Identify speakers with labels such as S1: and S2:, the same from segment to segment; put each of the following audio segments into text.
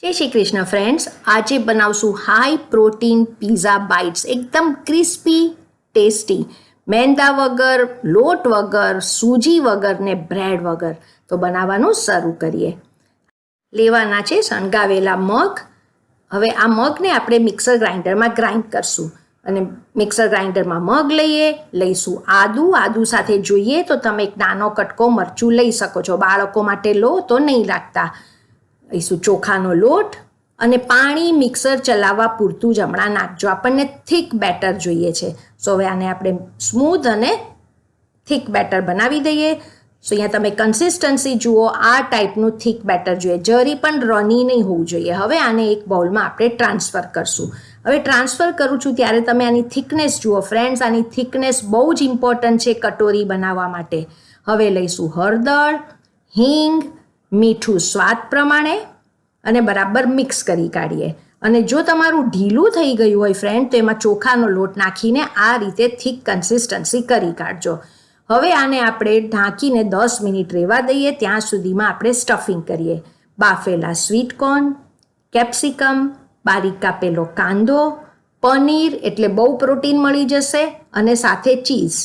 S1: जय श्री कृष्ण फ्रेंड्स। आज बनावशु high protein पीઝા bytes, एकदम क्रिस्पी टेस्टी, मैदा वगर, लोट वगर, सूजी वगर ने ब्रेड वगर। तो बनाववानुं शरू करिए। लेवाना छे शणगावेला मग। हवे आ मगने आपणे मिक्सर ग्राइंडरमां ग्राइंड करशुं અને મિક્સર ગ્રાઇન્ડરમાં મગ લઈશું આદુ સાથે જોઈએ તો તમે એક નાનો કટકો મરચું લઈ શકો છો। બાળકો માટે લો તો નહીં લાગતા। લઈશું ચોખાનો લોટ અને પાણી મિક્સર ચલાવવા પૂરતું જ હમણાં નાખજો। આપણને થીક બેટર જોઈએ છે। સો હવે આને આપણે સ્મૂધ અને થીક બેટર બનાવી દઈએ। સો અહીંયા તમે કન્સિસ્ટન્સી જુઓ, આ ટાઈપનું થીક બેટર જોઈએ, જરી પણ રની નહીં હોવું જોઈએ। હવે આને એક બાઉલમાં આપણે ટ્રાન્સફર કરશું। હવે ટ્રાન્સફર કરું છું ત્યારે તમે આની થિકનેસ જુઓ ફ્રેન્ડ્સ। આની થિકનેસ બહુ જ ઇમ્પોર્ટન્ટ છે કટોરી બનાવવા માટે। હવે લઈશું હળદર, હિંગ, મીઠું સ્વાદ પ્રમાણે અને બરાબર મિક્સ કરી કાઢીએ। અને જો તમારું ઢીલું થઈ ગયું હોય ફ્રેન્ડ તો એમાં ચોખાનો લોટ નાખીને આ રીતે થીક કન્સિસ્ટન્સી કરી કાઢજો। હવે આને આપણે ઢાંકીને 10 મિનિટ રહેવા દઈએ। ત્યાં સુધીમાં આપણે સ્ટફિંગ કરીએ। બાફેલા સ્વીટ કોર્ન, કેપ્સિકમ, બારીક કાપેલો કાંદો, પનીર એટલે બહુ પ્રોટીન મળી જશે, અને સાથે ચીઝ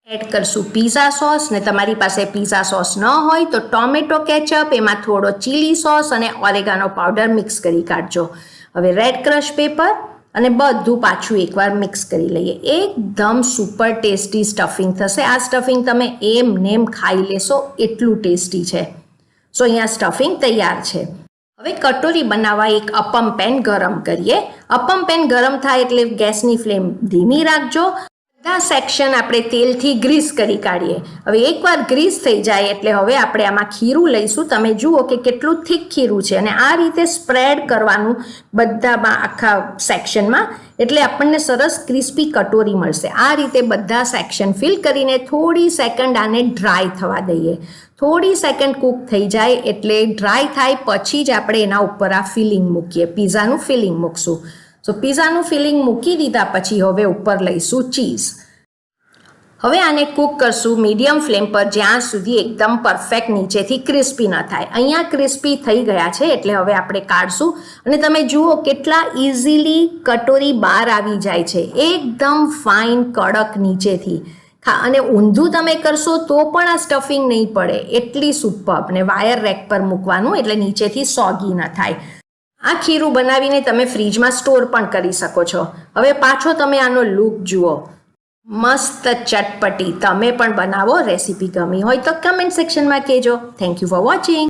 S1: એડ કરશું। પીઝા સોસ, ને તમારી પાસે પીઝા સોસ ન હોય તો ટોમેટો કેચઅપ, એમાં થોડો ચીલી સોસ અને ઓરેગાનો પાવડર મિક્સ કરી કાઢજો। હવે રેડ ક્રશ પેપર અને બધું પાછું એકવાર મિક્સ કરી લઈએ। એકદમ સુપર ટેસ્ટી સ્ટફિંગ થશે। આ સ્ટફિંગ તમે એમ નેમ ખાઈ લેશો, એટલું ટેસ્ટી છે। સો અહીંયા સ્ટફિંગ તૈયાર છે। હવે કટોરી બનાવવા એક અપમ પેન ગરમ કરીએ। અપમ પેન ગરમ થાય એટલે ગેસની ફ્લેમ ધીમી રાખજો। બધા સેક્શન આપણે તેલથી ગ્રીસ કરી કાઢીએ। હવે એકવાર ગ્રીસ થઈ જાય એટલે હવે આપણે આમાં ખીરું લઈશું। તમે જુઓ કે કેટલું થીક ખીરું છે, અને આ રીતે સ્પ્રેડ કરવાનું બધામાં આખા સેક્શનમાં, એટલે આપણને સરસ ક્રિસ્પી કટોરી મળશે। આ રીતે બધા સેક્શન ફિલ કરીને થોડી સેકન્ડ આને ડ્રાય થવા દઈએ। થોડી સેકન્ડ કૂક થઈ જાય એટલે ડ્રાય થાય પછી જ આપણે એના ઉપર આ ફિલિંગ મૂકીએ, પીઝાનું ફિલિંગ મૂકશું। સો પીઝાનું ફિલિંગ મૂકી દીધા પછી હવે ઉપર લઈશું ચીઝ। હવે આને કૂક કરશું મીડિયમ ફ્લેમ પર જ્યાં સુધી એકદમ પરફેક્ટ નીચેથી ક્રિસ્પી ન થાય। અહીંયા ક્રિસ્પી થઈ ગયા છે એટલે હવે આપણે કાઢશું, અને તમે જુઓ કેટલા ઇઝીલી કટોરી બહાર આવી જાય છે, એકદમ ફાઇન કડક નીચેથી। અને ઊંધું તમે કરશો તો પણ આ સ્ટફિંગ નહીં પડે, એટલી સુપર્બ। ને વાયર રેક પર મૂકવાનું એટલે નીચેથી સોગી ન થાય। આ ખીરું બનાવીને તમે ફ્રીજમાં સ્ટોર પણ કરી શકો છો। હવે પાછો તમે આનો લુક જુઓ, મસ્ત ચટપટી। તમે પણ બનાવો। રેસીપી ગમી હોય તો કમેન્ટ સેક્શનમાં કહેજો। Thank you for watching.